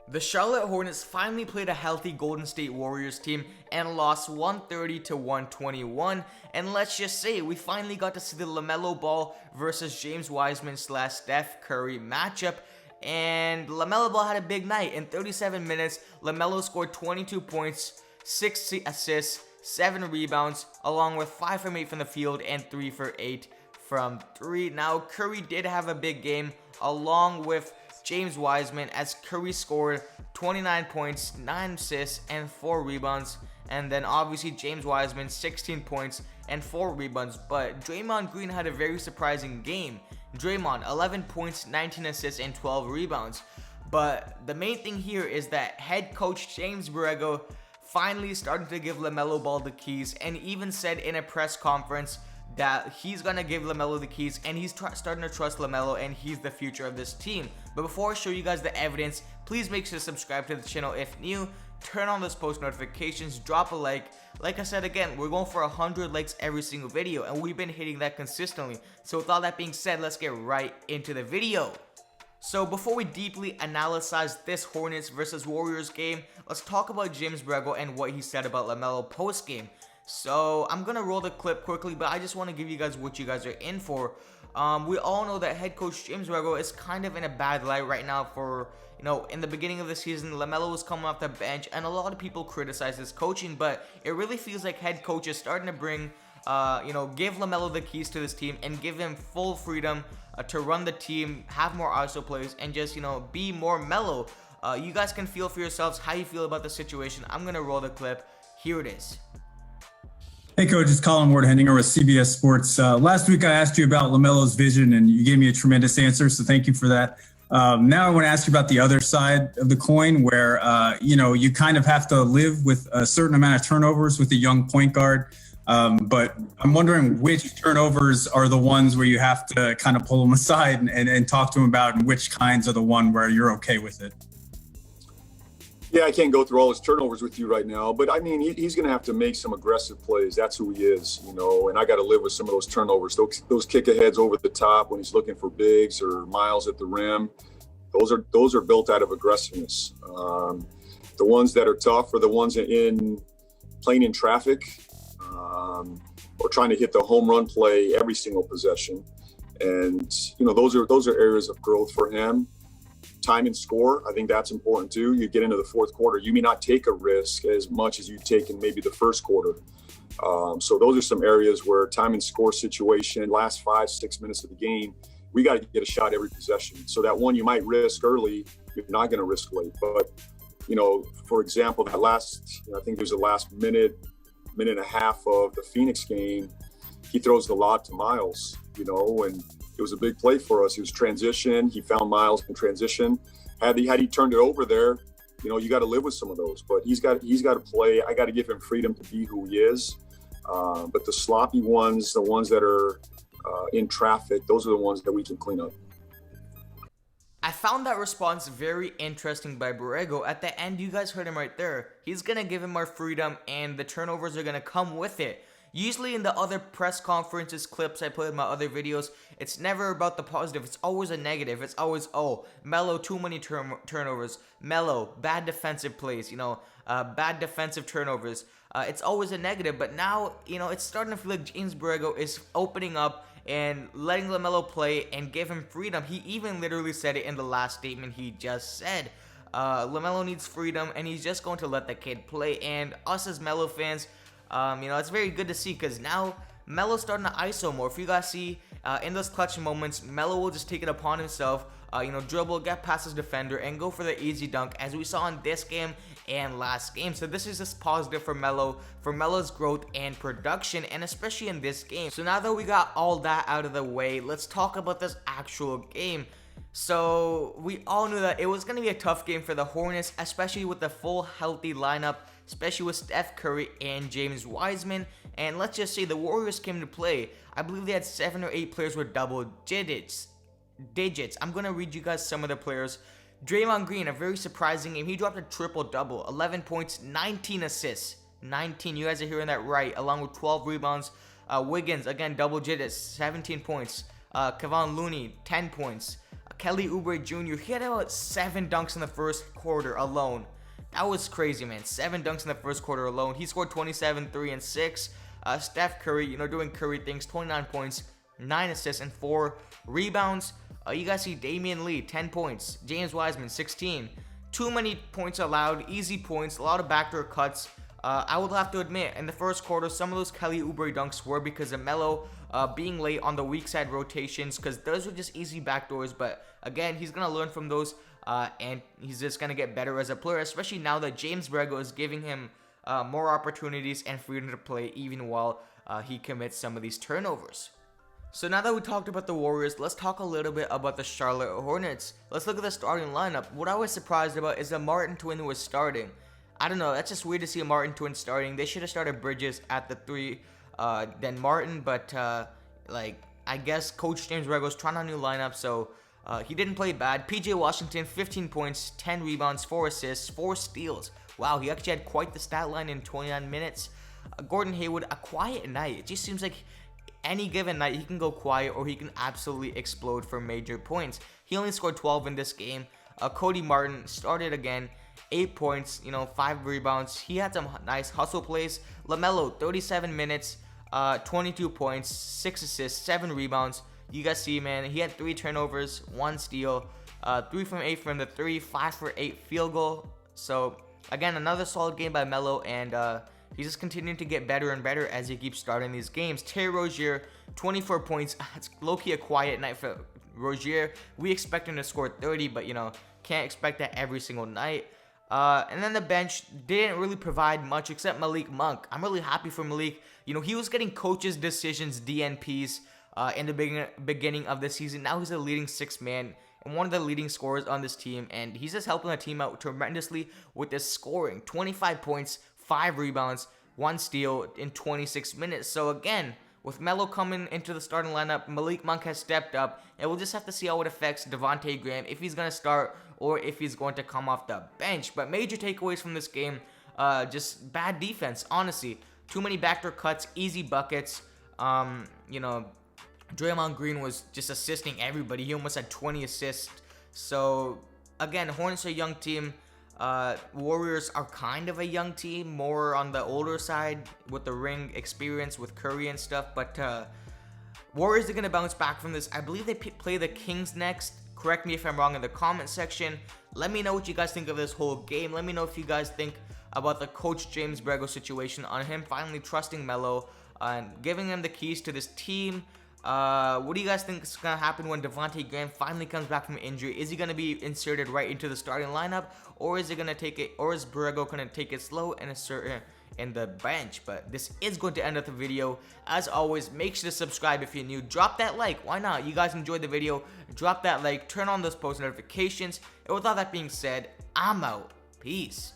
The Charlotte Hornets finally played a healthy Golden State Warriors team and lost 130 to 121. And let's just say we finally got to see the Lamelo Ball versus James Wiseman / Steph Curry matchup. And Lamelo Ball had a big night. In 37 minutes, Lamelo scored 22 points, 6 assists, 7 rebounds, along with 5 from 8 from the field and 3 for 8 from 3. Now, Curry did have a big game along with James Wiseman, as Curry scored 29 points, 9 assists, and 4 rebounds. And then obviously James Wiseman, 16 points and 4 rebounds. But Draymond Green had a very surprising game. Draymond, 11 points, 19 assists, and 12 rebounds. But the main thing here is that head coach James BORREGO finally started to give LaMelo Ball the keys, and even said in a press conference that he's gonna give LaMelo the keys, and he's starting to trust LaMelo, and he's the future of this team. But before I show you guys the evidence, please make sure to subscribe to the channel if new, turn on those post notifications, drop a like. Like I said again, we're going for 100 likes every single video, and we've been hitting that consistently. So with all that being said, let's get right into the video. So before we deeply analyze this Hornets versus Warriors game, let's talk about James BORREGO and what he said about LaMelo post game. So I'm gonna roll the clip quickly, but I just want to give you guys what you guys are in for. We all know that head coach James BORREGO is kind of in a bad light right now. For, you know, in the beginning of the season, LaMelo was coming off the bench, and a lot of people criticize his coaching, but it really feels like head coach is starting to bring, give LaMelo the keys to this team and give him full freedom to run the team, have more ISO plays, and just, be more mellow. You guys can feel for yourselves how you feel about the situation. I'm gonna roll the clip. Here it is. Hey, Coach, it's Colin Ward-Henninger with CBS Sports. Last week, I asked you about LaMelo's vision, and you gave me a tremendous answer, so thank you for that. Now I want to ask you about the other side of the coin where, you kind of have to live with a certain amount of turnovers with a young point guard. But I'm wondering which turnovers are the ones where you have to kind of pull them aside and talk to him about, and which kinds are the one where you're okay with it. Yeah, I can't go through all his turnovers with you right now, but I mean, he's going to have to make some aggressive plays. That's who he is, and I got to live with some of those turnovers, those kick-aheads over the top when he's looking for bigs or miles at the rim. Those are built out of aggressiveness. The ones that are tough are the ones playing in traffic, or trying to hit the home run play every single possession. And, those are areas of growth for him. Time and score, I think that's important too. You get into the fourth quarter, you may not take a risk as much as you take in maybe the first quarter. So those are some areas where time and score situation, last 5-6 minutes of the game, we got to get a shot every possession. So that one you might risk early, you're not going to risk late. But, for example, that last, I think there's the last minute and a half of the Phoenix game, he throws the lob to Miles, and it was a big play for us. He was transition. He found Miles in transition. Had he turned it over there, you got to live with some of those. But he's got to play. I got to give him freedom to be who he is. But the sloppy ones, the ones that are in traffic, those are the ones that we can clean up. I found that response very interesting by BORREGO. At the end, you guys heard him right there. He's going to give him more freedom, and the turnovers are going to come with it. Usually in the other press conferences, clips I put in my other videos, it's never about the positive. It's always a negative. It's always, Melo, too many turnovers. Melo, bad defensive plays, bad defensive turnovers. It's always a negative. But now, it's starting to feel like James BORREGO is opening up and letting LaMelo play and give him freedom. He even literally said it in the last statement he just said. LaMelo needs freedom, and he's just going to let the kid play. And us as Melo fans, it's very good to see, because now Melo's starting to ISO more. If you guys see in those clutch moments, Melo will just take it upon himself, dribble, get past his defender, and go for the easy dunk, as we saw in this game and last game. So this is just positive for Melo, for Melo's growth and production, and especially in this game. So now that we got all that out of the way, let's talk about this actual game. So we all knew that it was going to be a tough game for the Hornets, especially with the full healthy lineup, especially with Steph Curry and James Wiseman. And let's just say the Warriors came to play. I believe they had 7 or 8 players with double digits. I'm going to read you guys some of the players. Draymond Green, a very surprising game. He dropped a triple-double, 11 points, 19 assists. 19, you guys are hearing that right, along with 12 rebounds. Wiggins, again, double digits, 17 points. Kevon Looney, 10 points. Kelly Oubre Jr., he had about 7 dunks in the first quarter alone. That was crazy, man. 7 dunks in the first quarter alone. He scored 27, 3, and 6. Steph Curry, doing Curry things, 29 points, 9 assists, and 4 rebounds. You guys see Damian Lee, 10 points. James Wiseman, 16. Too many points allowed, easy points, a lot of backdoor cuts. I would have to admit, in the first quarter, some of those Kelly Oubre dunks were because of Melo being late on the weak side rotations, because those were just easy backdoors. But again, he's going to learn from those, and he's just going to get better as a player, especially now that James BORREGO is giving him more opportunities and freedom to play even while he commits some of these turnovers. So now that we talked about the Warriors, let's talk a little bit about the Charlotte Hornets. Let's look at the starting lineup. What I was surprised about is that Martin Twin was starting. I don't know, that's just weird to see a Martin Twin starting. They should have started Bridges at the 3, then Martin, but I guess Coach James BORREGO's trying a new lineup, so he didn't play bad. PJ Washington, 15 points, 10 rebounds, 4 assists, 4 steals. Wow, he actually had quite the stat line in 29 minutes. Gordon Hayward, a quiet night. It just seems like any given night he can go quiet or he can absolutely explode for major points. He only scored 12 in this game. Cody Martin started again, 8 points, 5 rebounds. He had some nice hustle plays. Lamelo, 37 minutes, 22 points, 6 assists, 7 rebounds. You guys see, man, he had 3 turnovers, 1 steal, 3 from 8 from the 3, 5 for 8 field goal. So again, another solid game by Melo, and he's just continuing to get better and better as he keeps starting these games. Terry Rozier, 24 points. It's low-key a quiet night for Rozier. We expect him to score 30, but can't expect that every single night. And then the bench didn't really provide much except Malik Monk. I'm really happy for Malik. He was getting coaches' decisions, DNPs, in the beginning of the season. Now he's a leading 6th man and one of the leading scorers on this team, and he's just helping the team out tremendously with his scoring. 25 points, 5 rebounds, 1 steal in 26 minutes. So again, with Melo coming into the starting lineup, Malik Monk has stepped up, and we'll just have to see how it affects Devontae Graham, if he's going to start or if he's going to come off the bench. But major takeaways from this game, just bad defense, honestly. Too many backdoor cuts, easy buckets. Draymond Green was just assisting everybody. He almost had 20 assists. So again, Hornets are a young team. Warriors are kind of a young team, more on the older side with the ring experience with Curry and stuff. But Warriors are going to bounce back from this. I believe they play the Kings next. Correct me if I'm wrong in the comment section. Let me know what you guys think of this whole game. Let me know if you guys think about the Coach James BORREGO situation, on him finally trusting Melo and giving him the keys to this team. What do you guys think is going to happen when Devontae Graham finally comes back from injury? Is he going to be inserted right into the starting lineup, or is BORREGO going to take it slow and insert him in the bench? But this is going to end up the video. As always, make sure to subscribe if you're new. Drop that like. Why not? You guys enjoyed the video. Drop that like. Turn on those post notifications. And with all that being said, I'm out. Peace.